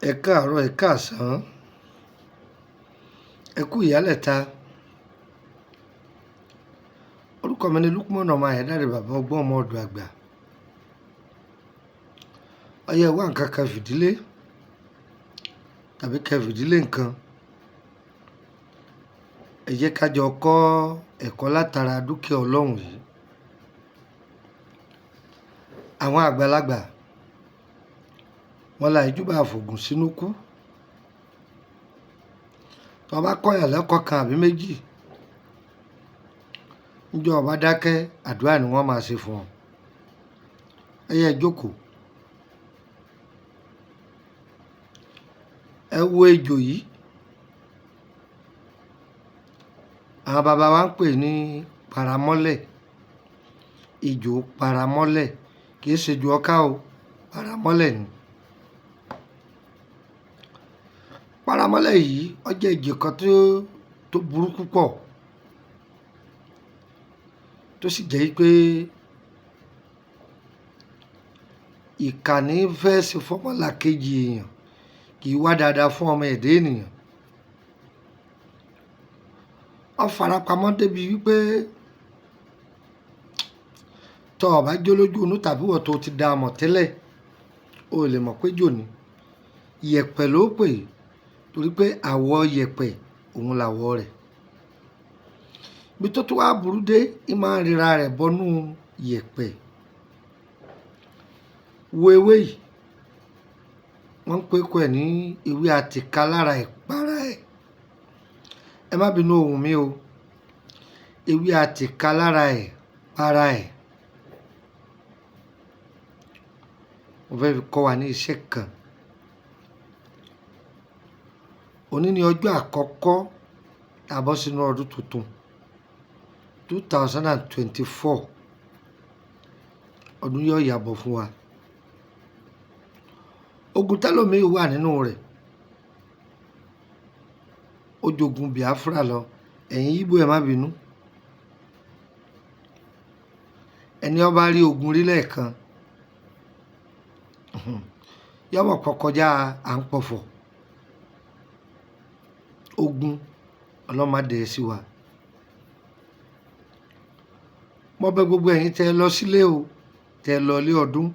Ẹ káàárọ̀, ẹ káàsán, ẹ kú ìyálẹ̀ta. Orúkọ mi ni Lukman ọmọ Ayédáre bàbá ọgbọ́n ọmọ ọ̀dọ̀ àgbà. Ọyẹ wá nǹkan kan fìdílé tàbí kẹ fìdílé nǹkan. Ẹ jẹ́ ká jọ kọ́ ẹ̀kọ́ látara dúkìá Ọlọ́run yìí. Àwọn àgbàlagbà wọn la ìjúbà àfògùn sínú kú. Tó bá kọ́yàn lẹ́kọ̀ọ́ kan àbí méjì, níjọ́ ọba dákẹ́ àdúrà ni wọ́n máa ṣe fún ọ. Ẹ yẹ jókòó. Ẹ wo ejò yìí. Àwọn bàbá wa ń pè ní paramọ́lẹ̀. Ejò paramọ́lẹ̀ kì í ṣe ju ọká o, paramọ́lẹ̀ ni. Paramọ́lẹ̀ yìí ó jẹ́ ejò kan tó burú púpọ̀, tó sì jẹ́ pé ìkànnì fẹ́ ṣe fọ́mọlàkejì èèyàn kì í wá dáadáa fún ọmọ ẹ̀dá ènìyàn. Ó farapamọ́ débi wípé tó o bá jó lójú inú tàbí wọ́n tó ti dá a mọ̀ tẹ́lẹ̀, o lè mọ̀ pé jò ní. Yẹ̀pẹ̀ ló pè é torí pé àwọ̀ yẹ̀pẹ̀ òun làwọ̀ rẹ̀. Ibi tó tún wá burú dé, í máa ń rira rẹ̀ bọ́nú yẹ̀pẹ̀. Wo ewé yìí, wọ́n ń pè kọ́ ẹ̀ ní ewé àtìká lára ìpara ẹ̀. Ẹ má bínú ohùn mi o. Ewé àtìká lára ẹ̀, para ẹ̀. Mo fẹ́ fi kọ́ wa ní iṣẹ́ kan. Òní ni ọjọ́ àkọ́kọ́ tá a bọ́ sínú ọdún tuntun 2024. Ọdún yóò yàbọ̀ fún wa. Ogun tẹ́lòmíì wà nínú rẹ̀. Ó jogun Biafra lọ. Ẹ̀yin Ìgbò ẹ má bínú. Ẹni ó bá rí ogun rí lẹ́ẹ̀kan, yọ́mọ̀ pọ̀ kọjá à ń pọ̀fọ̀. Ogun ọlọ́mọdé sí wa. Mo bẹ̀ gbogbo ẹ̀yin tẹ́ lọ sílé o, tẹ́ lọ ilé ọdún.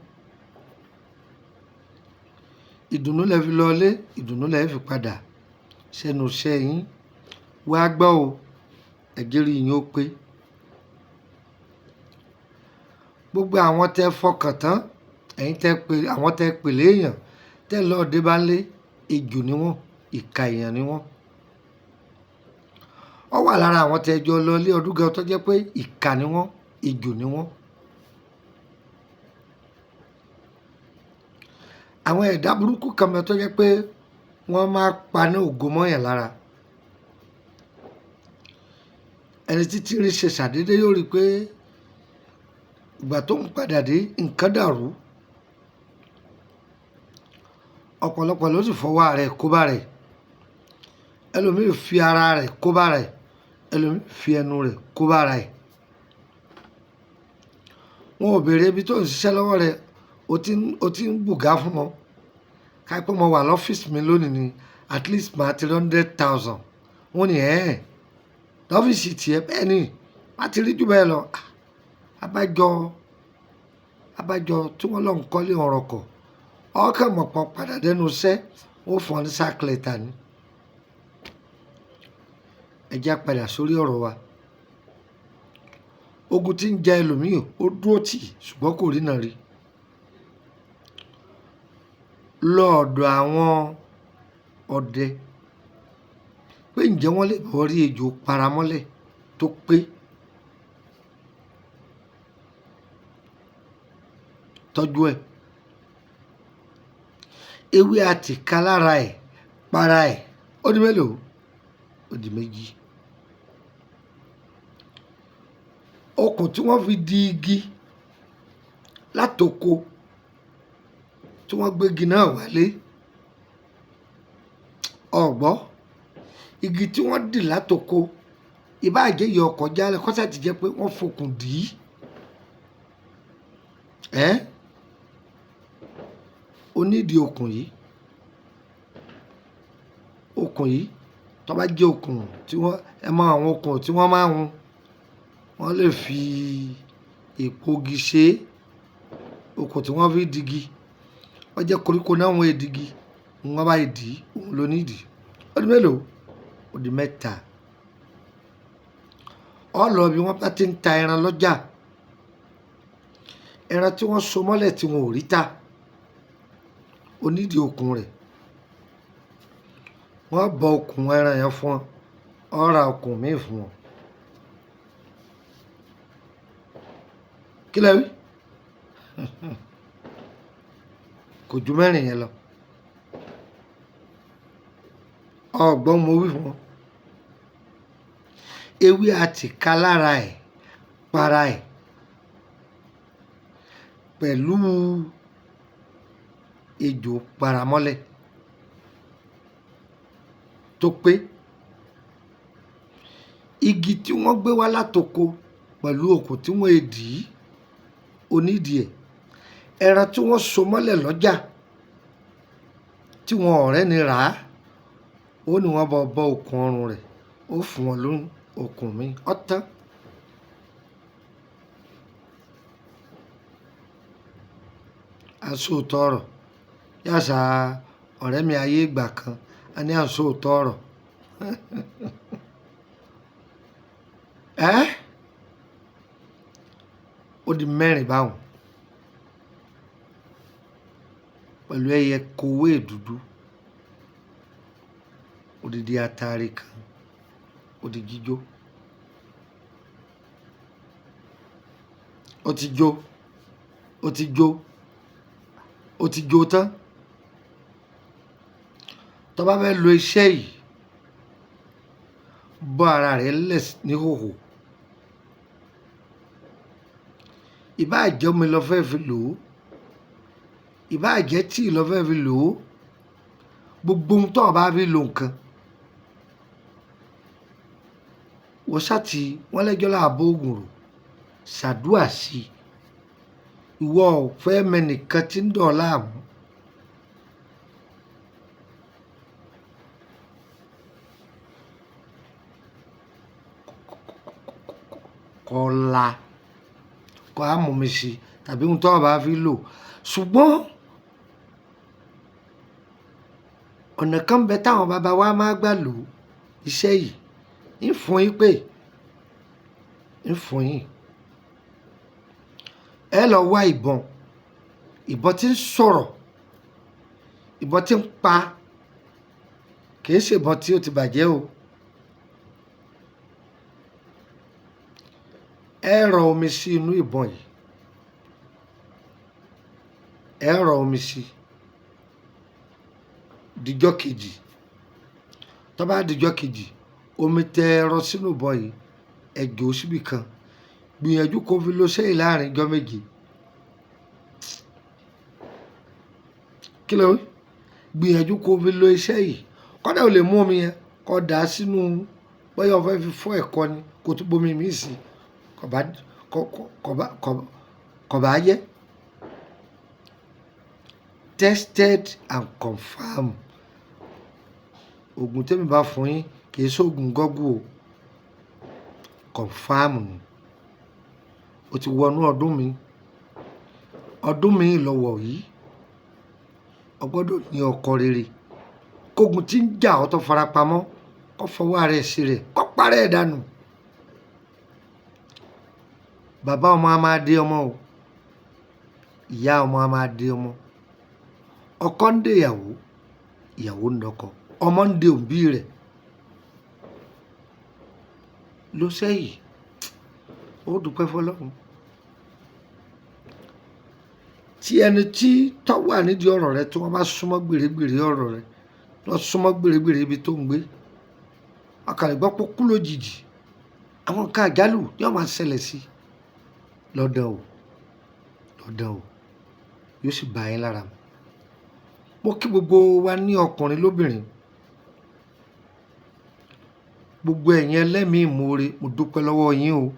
Ìdùnnú lẹ fi lọ ilé, ìdùnnú lẹ fi padà sẹ́nu iṣẹ́ yín. Wá gbọ́ o, ẹ̀jẹ̀rí yín ó pé. Gbogbo àwọn tẹ́ fọkàn tán, ẹ̀yin tẹ́ pè, àwọn tẹ́ pè léèyàn, tẹ́ lọ dé bá lé, ejò ni wọ́n, ìkà èèyàn ni wọ́n. Ó wà lára àwọn tẹ́ jọ lọ ilé ọdún gan tó jẹ́ pé ìkà ni wọ́n, ejò ni wọ́n. Àwọn ẹ̀dá burúkú kan mẹ́ tó jẹ́ pé wọ́n máa paná ògo mọ́yàn lára. Ẹni títí rí ṣe ṣàdédé yóò rí pé ìgbà tó ń padà dé nǹkan dàrú. Ọ̀pọ̀lọpọ̀ ló sì fọwọ́ rẹ̀ kó bá rẹ̀. Ẹlòmíì fi ara rẹ̀ kó bá rẹ̀. Ẹlòmíì fi ẹnu rẹ̀ kó bá rẹ̀. Wọn ò béèrè ibi tó ń ṣiṣẹ́ lọ́wọ́ rẹ̀, o ti ń bùgá fún wọn. Káìpẹ́ mo wà lọ́fíìsì mi lónìí ni at least máa ti 100,000. Wọ́n ní lọ́fíìsì tiẹ̀ bẹ́ẹ̀ ni má ti rí jù bẹ́ẹ̀ lọ. Abájọ tí wọ́n lọ ń kọ́lé ọ̀rọ̀ kọ̀. Ọkàn mọ̀pọ̀ padà dẹnu iṣẹ́, ó fún ọ ní sack letter ni. Ẹ jẹ́ á padà sórí ọ̀rọ̀ wa. Ogun tí ń jẹ ẹlòmíì ó dúró tì ṣùgbọ́n kò rí náà rí. Lọ́ọ̀dọ̀ àwọn ọdẹ pé ǹjẹ́ wọ́n lè bọ́ rí ejò paramọ́lẹ̀ tó pé. Tọ́jú ẹ̀. Ewé àtìká lára ẹ̀, para ẹ̀, ó di mélòó? Ó di méjì. Okùn tí wọ́n fi di igi látoko tí wọ́n gbégi náà wálé. Ọ̀gbọ́ igi tí wọ́n dì látoko ìbáàjẹ́ yọ ọkọ̀ jálẹ̀ kọ́sà ti jẹ́ pé wọ́n fokùn dì í. Ó nídìí okùn yìí. okùn yìí tó bá jẹ́ okùn tí wọ́n ẹ mọ àwọn okùn tí wọ́n máa ń hun wọ́n lè fi èpo igi ṣe okùn tí wọ́n fi digi wọ́n jẹ́ koríko náà wọ́n èdigi wọ́n bá ìdí òun ló ní ìdí ó di mélòó ó di mẹ́ta ọ lọ bí wọ́n bá ti ń ta ẹran lọ́jà ẹran tí wọ́n so mọ́lẹ̀ tí wọn ò rí tà onídìí okùn rẹ̀ wọ́n bọ okùn ẹran yẹn fún ọ ra okùn míì fún wọn kí lẹ wí kò ju mẹ́rin yẹn lọ ọgbọ́n mo wí fún wọn ewé àtìká lára ẹ̀ para ẹ̀ pẹ̀lú ejò paramọ́lẹ̀ tó pé igi tí wọ́n gbé wá látoko pẹ̀lú okùn tí wọ́n èdì onídìí ẹ̀ ẹran tí wọ́n so mọ́lẹ̀ lọ́jà tí wọn ọ̀rẹ́ ni rà á ó ní wọ́n bọ́ okùn ọrùn rẹ̀ ó fún wọn lóhùn okùn mi ọ̀tán àsòótọ́ ọ̀rọ̀ yàtọ̀ ọ̀rẹ́ mi ayé ìgbà kan a ní àsòótọ́ ọ̀rọ̀ ó di mẹ́rin báwọn pẹ̀lú ẹyẹ kowé dúdú odidi atare kan odi jíjó ó ti jó ó ti jó ó ti jó tán tó bá fẹ́ lo iṣẹ́ yìí bọ́ ara rẹ̀ lẹ̀ níhòhò ìbáà jẹ́ omi lọ fẹ́ fi lò ó ìbáà jẹ́ tíì lọ fẹ́ fi lò ó gbogbo ohun tó bá fi lo nǹkan wọ́n ṣáàtì wọ́n lẹ́jọ́ láàbò oògùn rò ṣàdúà sí ìwọ fẹ́ mẹ́nìkan tí ń dọ̀ láàmú kọ́la kọ́ àmúmi sí tàbí ohun tó bá fi lò ṣùgbọ́n ọ̀nà kan bẹ táwọn bàbá wa máa gbà lò iṣẹ́ yìí ń fún yín pé ń fún yín ẹ lọ wá ìbọn tí ń sọ̀rọ̀ ìbọn tí ń pa kìí ṣe ìbọn tí ó ti bàjẹ́ o ẹ rọ omi sí inú ìbọn yìí ẹ rọ omi sí dijọ́ kejì tó bá dijọ́ kejì omi tẹ ẹrọ sínú ìbọn yìí ẹ jò ó síbì kan gbìyànjú kó fi lo sẹ́yìn láàrin ijọ́ méje kí ló wí gbìyànjú kó fi lo iṣẹ́ yìí kọ́dà ò lè mú omi yẹn kó dà á sínú bóyá o fẹ́ fi fọ́ ẹ̀kọ́ ni kó tún bomi míì sí kò bá yẹ tested and confirmed oògùn tẹ́mi bá fún yín kì í ṣoògùn gọ́gù o confirm ni o ti wọnú ọdún mi lọ́wọ́ yìí o gbọ́dọ̀ ní ọkọ rere kógun tí ń jà ọ́ tó farapamọ́ kó fọwọ́ rẹ̀ sí rẹ̀ kó parẹ́ ẹ̀ dànù bàbá ọmọ a máa dé ọmọ o ìyá ọmọ a máa dé ọmọ ọkọ ń dé ìyàwó ìyàwó ń dọkọ ọmọ ń dé òbí rẹ̀ ló sẹ́yìn ó dúpẹ́ fọlọ́run tí ẹni tí tó wà nídìí ọ̀rọ̀ rẹ tí wọ́n bá súnmọ́ gbèrègbèrè ọ̀rọ̀ rẹ lọ súnmọ́ gbèrègbèrè ibi tó ń gbé ọkàlẹ̀ gbọ́ kú lójijì àwọn nǹkan àjálù yóò máa ṣẹlẹ̀ sí lọ́dọ̀ o yóò sì bá yín lára mo kí gbogbo wa ní ọkùnrin lóbìnrin gbogbo ẹ̀yin ẹlẹ́mìí ìmoore mo dúpẹ́ lọ́wọ́ yín o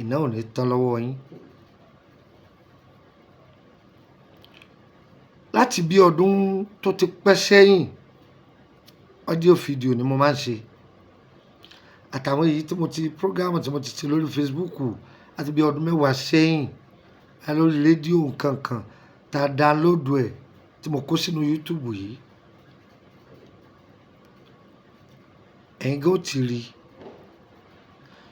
iná ò ní tán lọ́wọ́ yín láti bí ọdún tó ti pẹ́ sẹ́yìn audio video ni mo máa ń ṣe àtàwọn èyí tí mo ti program tí mo ti ṣe lórí Facebook àti bí ọdún mẹ́wàá sẹ́yìn lórí rédíò nǹkan kan tá a download ẹ̀ tí mo kó sínú YouTube yìí ẹ̀yin gan ó ti rí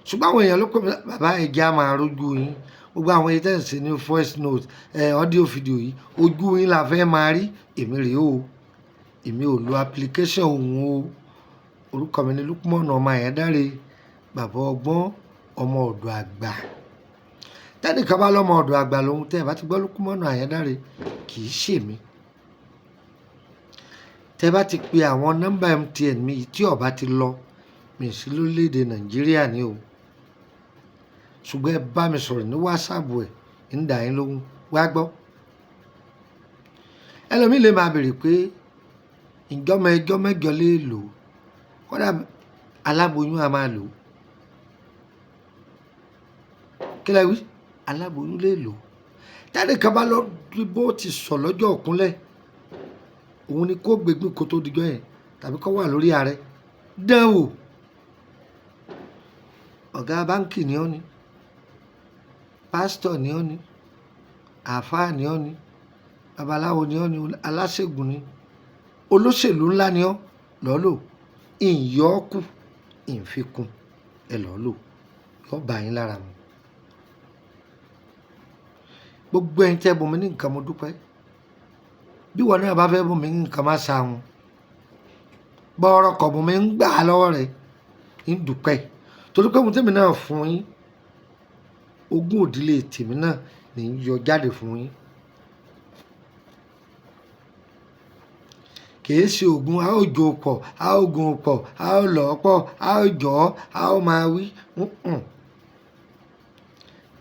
ṣùgbọ́n àwọn èèyàn ló pè mí bàbá ẹ̀jẹ̀ á máa rójú yín gbogbo àwọn èyí tẹ̀sí ní voice note audio video yìí ojú yín la fẹ́ máa rí èmi rèé o èmi ò lo application òun o orúkọ mi ni Lukman ọmọ Àyándáré bàbá ọgbọ́n ọmọ ọ̀dọ̀ àgbà tẹ́nìkan bá lọ́mọ ọ̀dọ̀ àgbà lòun tẹ́ ẹ bá ti gbọ́ Lukman Àyándáré kì í ṣèmi tẹ́ bá ti pe àwọn nọ́mbà MTN mi tí ó bá ti lọ mi sí lórílẹ̀‐èdè Nàìjíríà ni o ṣùgbọ́n ẹ bá mi sọ̀rọ̀ ní WhatsApp ẹ̀ ń dà yín lóhùn wá gbọ́ ẹlòmíì lè máa béèrè pé ìjọmọ ẹjọ́ mẹ́jọ lè lò kódà aláboyún a máa lò kí lẹ wí aláboyún lè lò tẹ́lẹ̀ kan bá lọ rí bó ti sọ lọ́jọ́ òkúnlẹ̀ òun ni kó gbégbín kó tó dijọ́ yẹn tàbí kó wà lórí ààrẹ dán wò ọ̀gá báńkì ni ó ní pásítọ̀ ni ó ní àáfàá ni ó ní babaláwo ni ó ní aláṣègùn ni olóṣèlú ńlá ni ó lọ́ọ́ lò ìyọ́kù ìfikùn ẹ lọ́ọ́ lò yọ́ bá yín lára mu gbogbo ẹ̀yin tẹ́ bùn mí ní nǹkan mo dúpẹ́ bí wọn náà bá fẹ́ bùn mí ní nǹkan má sa wọn bọ́ọ̀rọ̀ kọ̀ bùn mí ń gbà á lọ́wọ́ rẹ̀ ń dúpẹ́ torí pé mo tẹ́mi náà fún yín ogún òdílé tèmi náà ní yọ jáde fún yín kìí ṣe oògùn a ó jò pọ̀ a ó gun pọ̀ a ó lọ̀ pọ̀ a ó jọ̀ ọ́ a ó máa wí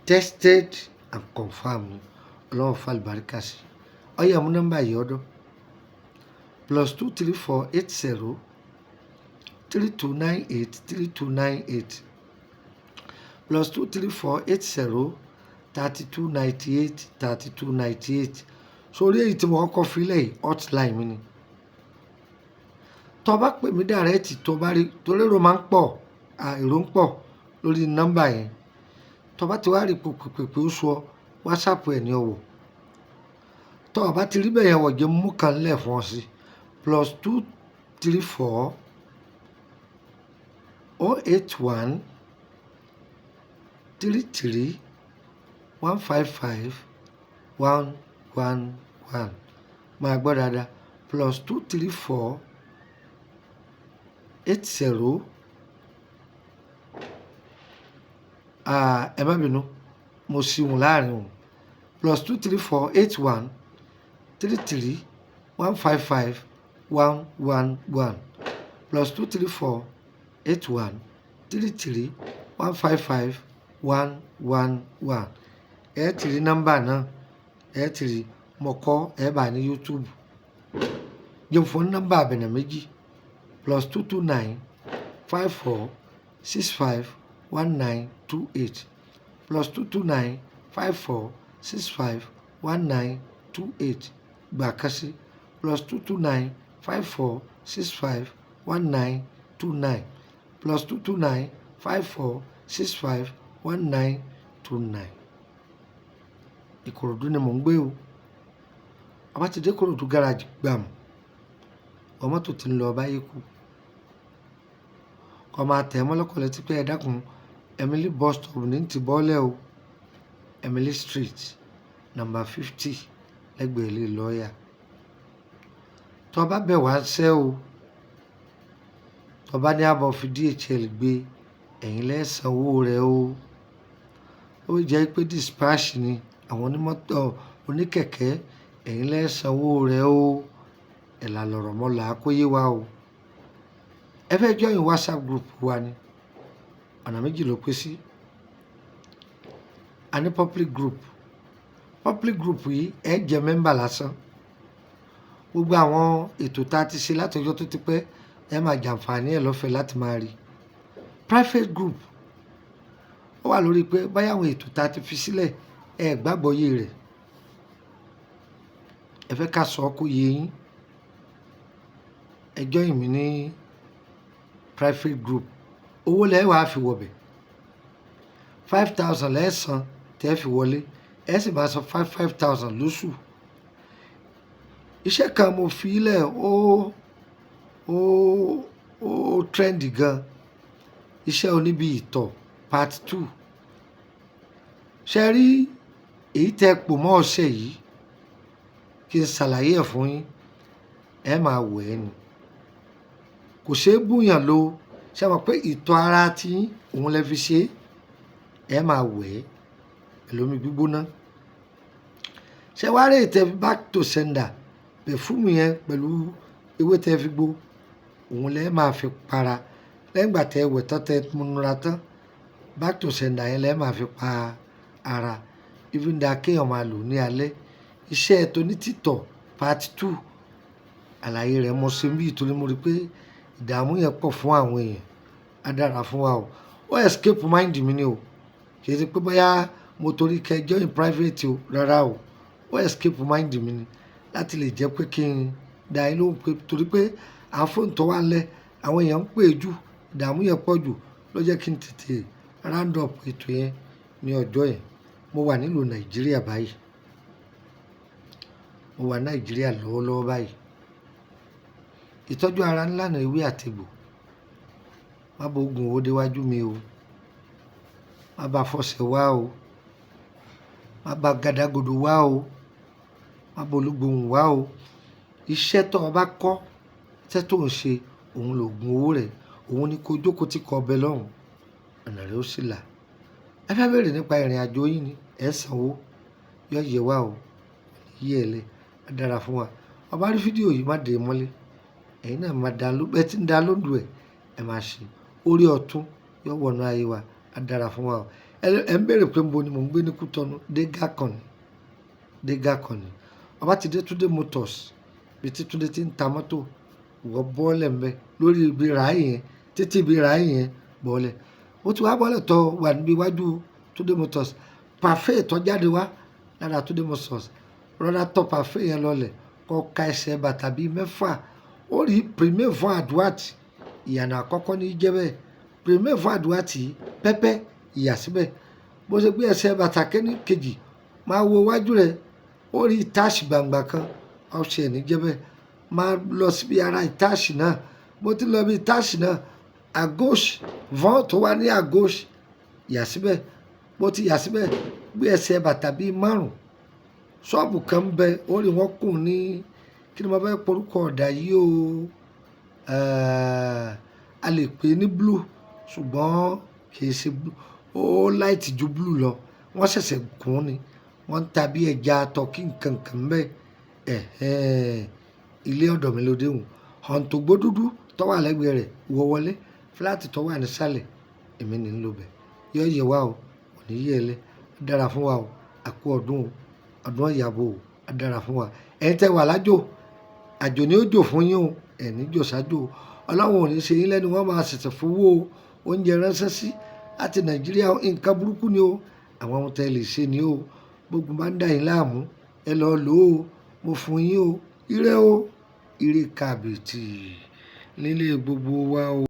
tested and confirmed ọlọ́run fàlùbáríkà sí ọyẹ mú nọ́mbà yìí ọdún +23480 3298 3298 +23480 3298 3298 sórí èyí tí mo kọ́kọ́ fi lẹ́yìn hotline mi ni tó bá pè mí dàrẹ́tì tó bá rí torí èrò máa ń pọ̀ èrò ń pọ̀ lórí nọ́mbà yẹn tó bá ti wá rí pèpèpè ó sọ whatsapp ẹ̀ ní ọ̀wọ̀ tó bá ti rí bẹ́ẹ̀ yẹn wọ̀ jẹ́ mú kan lẹ̀ fún ọ sí +234 081 33 155 111 máa gbọ́ dáadáa +234 80 ẹ má bínú mo sì wùn láàrin o +234 81 33 155 111 +234 81 33 155 111 ẹ ti rí nọ́mbà náà ẹ ti rí mọ̀kọ́ ẹ bá ní YouTube jẹun fún nọ́mbà àbẹ̀nẹ̀ méjì +229 54 65 1928 +229 54 65 1928 gbà kásí +229 54 65 1929 +229 54 65 1929 Ìkòròdú ni mò ń gbé o ọba ti dé Ìkòròdú gáràjì gbàm ọmọ tó ti ń lọ báyé kú kọ́ máa tẹ̀ mọ́lọ́kọ̀ létí pé ẹ dákun Emily bus stop ní ti bọ́lẹ̀ o Emily Street number 50 lẹ́gbẹ̀ẹ́ ilé lọ́ọ̀yà tó bá bẹ̀ wá ṣẹ́ o tó bá ní àbọ̀ fi DHL gbé ẹ̀yin lẹ́sànwó rẹ̀ o ó jẹ́ pé dispatch ni àwọn onímọ́tò oníkẹ̀kẹ́ ẹ̀yin lẹ́sànwó rẹ̀ o ẹ̀là lọ̀rọ̀ mọ́lá kó yé wa o ẹ fẹ́ join WhatsApp group wa ni ọ̀nà méjì ló pín sí a ní public group yìí ẹ jẹ́ mẹ́mbà lásán gbogbo àwọn ètò tá a ti ṣe látọjọ́ tó ti pẹ́ ẹ máa jàǹfààní ẹ̀ lọ́fẹ̀ẹ́ láti máa rí private group ó wà lórí pé báyà àwọn ètò tá a ti fi sílẹ̀ ẹ gbàgbọ́ yé rẹ̀ ẹ fẹ́ ká sọ ọ́ kó yé yín ẹ join mi ní private group owó lẹ́ẹ̀ wàá fi wọ̀bẹ̀ 5,000 lẹ́ẹ̀sán tẹ́ fi wọlé ẹ sì máa san 5,000 lóṣù. Iṣẹ́ kan mo fi ilẹ̀ ó trend gan, iṣẹ́ oníbi ìtọ̀ part 2. Ṣe rí èyí tẹ́ pò mọ́ ọṣẹ yìí kí n ṣàlàyé ẹ̀ fún yín, ẹ máa wẹ̀ ẹ́ ni, kò ṣeé búyàn lò. Ṣe mọ̀ pé ìtọ̀ ara tí òun lè fi ṣe ẹ máa wẹ̀ ẹ́ pẹ̀lú omi gbígbóná. Ṣé wàá rí ètè back to sender pẹ̀fúmù yẹn pẹ̀lú ewé tẹ́ fi gbó òun lẹ́ máa fi para lẹ́yìn ìgbà tẹ́ wẹ̀ tán tẹ́ múnura tán. Back to sender yẹn lẹ́ máa fi pa ara, even da kéèyàn máa lò ní alẹ́. Iṣẹ́ tó ní títọ̀ part 2 àlàyé rẹ̀ mo ṣe bí ìtorí mo rí pé ìdààmú yẹn pọ̀ fún àwọn èèyàn. Á dára fún wa o, ó escape mind mi ni o, kì í ṣe pé bóyá mo torí kẹ́ join private o, rárá o, ó escape mind mi ni láti lè jẹ́ pé kí n da yín lóhùn pé torí pé àwọn fóònù tó wà ńlẹ̀ àwọn èèyàn ń pè jù, ìdààmú yẹn pọ̀ jù ló jẹ́ kí n tètè round up ètò yẹn ní ọjọ́ yẹn. Mo wà nílùú Nàìjíríà báyìí, mo wà Nàìjíríà lọ́wọ́lọ́wọ́ báyìí. Ìtọ́jú ara ńlá náà ewé àtegbò, má bo oògùn owó déwájú mi o, má ba fọṣẹ wá o, má ba gàdàgodo wá o, má bo olúgbòhùn wá o. Iṣẹ́ tó o bá kọ́, iṣẹ́ tó ń ṣe òun lòògùn owó rẹ̀, òun ni kó jókòó tí kò ọbẹ̀ lọ́hùn, ọ̀nà rẹ̀ ó sì là. Ẹ fẹ́ bèrè nípa ìrìn àjò yín ni ẹ sanwó, yọ yẹ wá o, yí ẹ lẹ, á dára fún wa. Ọba rí fídíò yìí má dé mọ́lé, ẹ̀yin náà máa ẹ ti ń download ẹ̀, ẹ máa ṣe orí ọ̀tún yọ wọnú ayé wa, á dára fún wa o. Ẹ ń bèrè pé níbo ni mò ń gbé ní Kútọ́nù, Dégàkànnì. Ọba ti dé Túndé Motors bí tí Túndé ti ń ta mọ́tò, wọ́ bọ́ọ̀lẹ̀ ńbẹ lórí ibi ràáyì yẹn, títí ibi ràáyì yẹn bọ́ọ̀lẹ̀. Ó ti wá bọ́ọ̀lẹ̀ tó wà níbi iwájú Túndé Motors, parfait tó jáde wá lára Túndé Motors, rọ́lá tọ́ parfait yẹn lọlẹ̀ kọ́ ka ẹsẹ̀ bàtà bíi 6. Ó rí Premier Von Adouat, ìyànà àkọ́kọ́ ní jẹ́bẹ̀, Premier Von Adouat pẹ́pẹ́ ìyà síbẹ̀. Bó ṣe gbé ẹsẹ̀ bàtà kejì máa wo iwájú rẹ̀, ó rí ìtáàṣì gbangba kan ọ̀ṣẹ̀ ní jẹ́bẹ̀. Máa lọ síbi ara ìtáàṣì náà, bó ti lọ bí ìtáàṣì náà, à gauche Von tó wá ní à gauche yà síbẹ̀. Bó ti yà síbẹ̀, gbé ẹsẹ̀ bàtà bíi 5. Ṣọ́ọ̀bù kan ń bẹ, ó rí wọn kùn ní kí ni mo fẹ́ porúkọ ọ̀dà yìí o, a lè pè é ní blue ṣùgbọ́n kì í ṣe blue, ó light ju blue lọ. Wọ́n ṣẹ̀ṣẹ̀ kùn ni, wọ́n ń ta bí ẹja tọ́kì nkankan bẹ́ẹ̀. Ilé ọ̀dọ̀ mi ló dé hùn, Họ̀ǹtògbó dúdú tó wà lẹ́gbẹ̀ẹ́ rẹ̀ wọ wọlé, fúláàtì tó wà nísàlẹ̀ èmi ní ń lò bẹ̀. Yọ yẹ wá o, kò ní yẹ ẹ lẹ́, á dára fún wa o, àkú ọdún o, ọdún ìyàbò o, á dára fún wa. Ẹ̀yin tẹ́ wà lájò, àjò ni ó jò fún yín o, ẹ̀ ní jò sájò o. Ọlọ́run ò ní ṣe yín lẹ́nu, wọ́n máa ṣẹ̀ṣẹ̀ fowó oúnjẹ ránṣẹ́ sí láti Nàìjíríà, nǹkan burúkú ni o. Àwọn ohun tẹ́ lè ṣe ni o, gbogbo bá ń dà yín láàmú ẹ lọ lò ó, mo fún yín o, ire o, ire kàbìtì nílé gbogbo wa o.